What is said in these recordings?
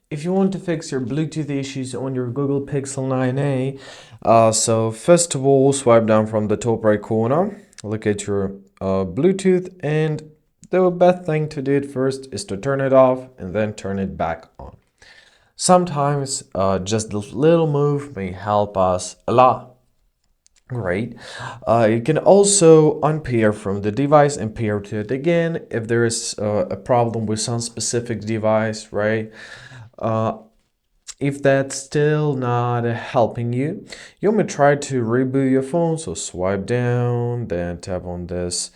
if you want to fix your Bluetooth issues on your Google Pixel 9a, so first of all, swipe down from the top right corner, look at your Bluetooth, and the best thing to do at first is to turn it off and then turn it back on. Sometimes just this little move may help us a lot. Great. You can also unpair from the device and pair to it again if there is a problem with some specific device, right? Uh, if that's still not helping you, you may try to reboot your phone. So swipe down, then tap on this,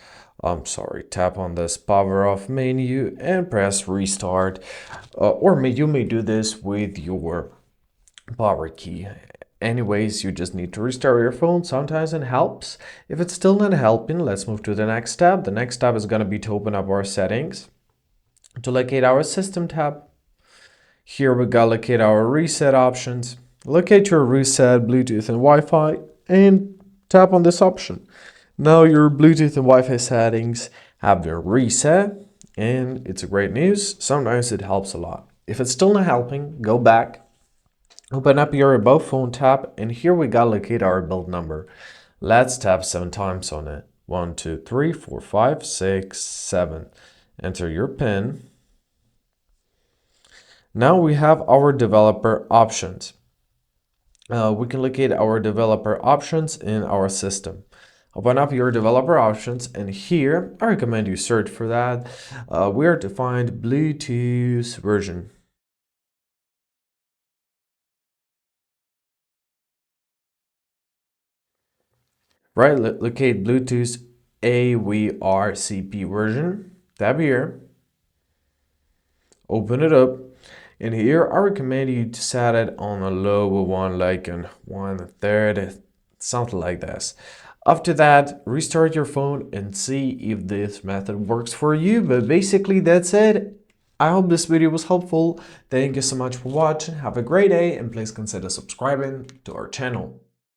tap on this power off menu and press restart. You may do this with your power key. Anyways, you just need to restart your phone. Sometimes it helps. If it's still not helping, let's move to the next step. The next step is going to be to open up our settings. To locate our system tab, here we gotta locate our reset options. Locate your reset, Bluetooth and Wi-Fi, and tap on this option. Now your Bluetooth and Wi-Fi settings have been reset, and it's a great news. Sometimes it helps a lot. If it's still not helping, go back. Open up your About Phone tab, and here we gotta locate our build number. Let's tap 7 times on it. 1, 2, 3, 4, 5, 6, 7. Enter your PIN. Now we have our developer options. We can locate our developer options in our system. Open up your developer options, and here I recommend you search for that. We are to find Bluetooth version. Right, locate Bluetooth AVRCP version. Tab here. Open it up. And here I recommend you to set it on a lower one, like on 1/3, something like this. After that, restart your phone and see if this method works for you. But basically that's it. I hope this video was helpful. Thank you so much for watching. Have a great day and please consider subscribing to our channel.